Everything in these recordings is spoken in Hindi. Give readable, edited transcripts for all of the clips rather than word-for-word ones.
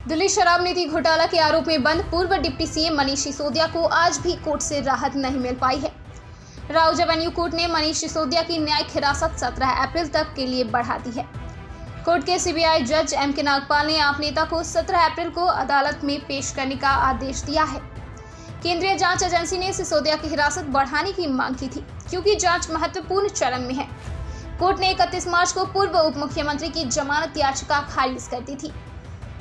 दिल्ली शराब नीति घोटाला के आरोप में बंद पूर्व डिप्टी सीएम मनीष सिसोदिया को आज भी कोर्ट से राहत नहीं मिल पाई है। राउज एवेन्यू कोर्ट ने मनीष सिसोदिया की न्यायिक हिरासत 17 अप्रैल तक के लिए बढ़ा दी है। कोर्ट के सीबीआई जज एम.के. नागपाल ने आप नेता को 17 अप्रैल को अदालत में पेश करने का आदेश दिया है। केंद्रीय जांच एजेंसी ने सिसोदिया की हिरासत बढ़ाने की मांग की थी, क्योंकि जांच महत्वपूर्ण चरण में है। कोर्ट ने 31 मार्च को पूर्व उप मुख्यमंत्री की जमानत याचिका खारिज कर दी थी।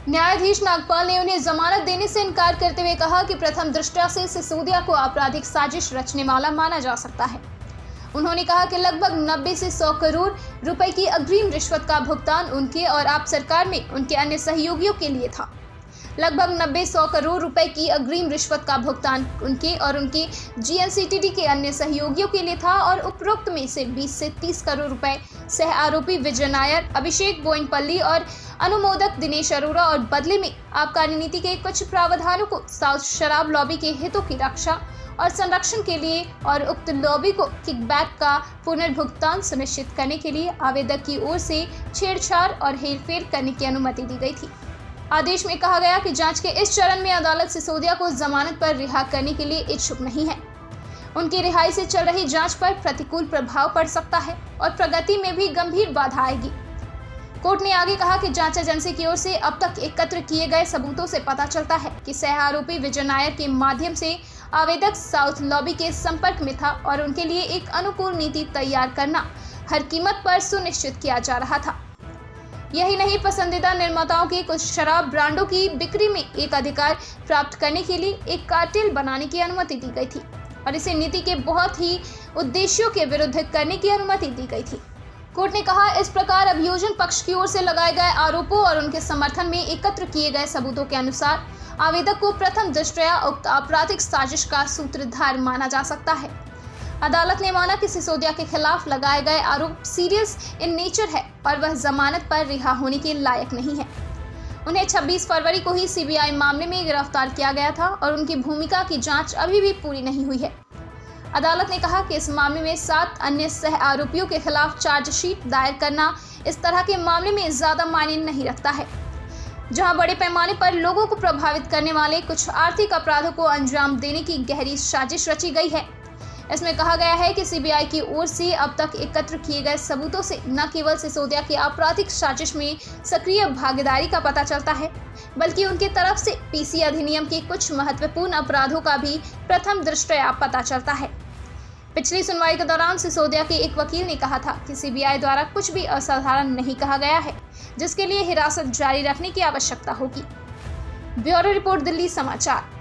न्यायाधीश नागपाल ने उन्हें जमानत देने से इनकार करते हुए कहा कि प्रथम दृष्टया से सिसोदिया को आपराधिक साजिश रचने वाला माना जा सकता है। उन्होंने कहा कि लगभग 90 से 100 करोड़ रुपए की अग्रिम रिश्वत का भुगतान उनके और आप सरकार में उनके अन्य सहयोगियों के लिए था। लगभग 90-100 करोड़ रुपए की अग्रिम रिश्वत का भुगतान उनके और उनके जीएनसीटीडी के अन्य सहयोगियों के लिए था और उपरोक्त में से 20 से 30 करोड़ रुपए सह आरोपी विजय नायर, अभिषेक बोयनपल्ली और अनुमोदक दिनेश अरोड़ा और बदले में आबकारी नीति के कुछ प्रावधानों को साउथ शराब लॉबी के हितों की रक्षा और संरक्षण के लिए और उक्त लॉबी को किकबैक का पुनर्भुगतान सुनिश्चित करने के लिए आवेदक की ओर से छेड़छाड़ और हेरफेर करने की अनुमति दी गई थी। आदेश में कहा गया कि जांच के इस चरण में अदालत सिसोदिया को जमानत पर रिहा करने के लिए इच्छुक नहीं है। उनकी रिहाई से चल रही जांच पर प्रतिकूल प्रभाव पड़ सकता है और प्रगति में भी गंभीर बाधा आएगी। कोर्ट ने आगे कहा कि जांच एजेंसी की ओर से अब तक एकत्र किए गए सबूतों से पता चलता है कि सह आरोपी विजय नायर के माध्यम से आवेदक साउथ लॉबी के संपर्क में था और उनके लिए एक अनुकूल नीति तैयार करना हर कीमत पर सुनिश्चित किया जा रहा था। यही नहीं, पसंदीदा निर्माताओं के कुछ शराब ब्रांडों की बिक्री में एक अधिकार प्राप्त करने के लिए एक कार्टेल बनाने की अनुमति दी गई थी और इसे नीति के बहुत ही उद्देश्यों के विरुद्ध करने की अनुमति दी गई थी। कोर्ट ने कहा, इस प्रकार अभियोजन पक्ष की ओर से लगाए गए आरोपों और उनके समर्थन में एकत्र किए गए सबूतों के अनुसार आवेदक को प्रथम दृष्टया उक्त आपराधिक साजिश का सूत्रधार माना जा सकता है। अदालत ने माना कि सिसोदिया के खिलाफ लगाए गए आरोप सीरियस इन नेचर है और वह जमानत पर रिहा होने के लायक नहीं है। उन्हें 26 फरवरी को ही सीबीआई मामले में गिरफ्तार किया गया था और उनकी भूमिका की जांच अभी भी पूरी नहीं हुई है। अदालत ने कहा कि इस मामले में 7 अन्य सह आरोपियों के खिलाफ चार्जशीट दायर करना इस तरह के मामले में ज्यादा मायने नहीं रखता है, जहां बड़े पैमाने पर लोगों को प्रभावित करने वाले कुछ आर्थिक अपराधों को अंजाम देने की गहरी साजिश रची गई है। इसमें कहा गया है कि सीबीआई की ओर से अब तक एकत्र किए गए सबूतों से न केवल सिसोदिया की आपराधिक साजिश में सक्रिय भागीदारी का पता चलता है, बल्कि उनके तरफ से पीसी अधिनियम के कुछ महत्वपूर्ण अपराधों का भी प्रथम दृष्टया पता चलता है। पिछली सुनवाई के दौरान सिसोदिया के एक वकील ने कहा था कि सीबीआई द्वारा कुछ भी असाधारण नहीं कहा गया है, जिसके लिए हिरासत जारी रखने की आवश्यकता होगी। ब्यूरो रिपोर्ट, दिल्ली समाचार।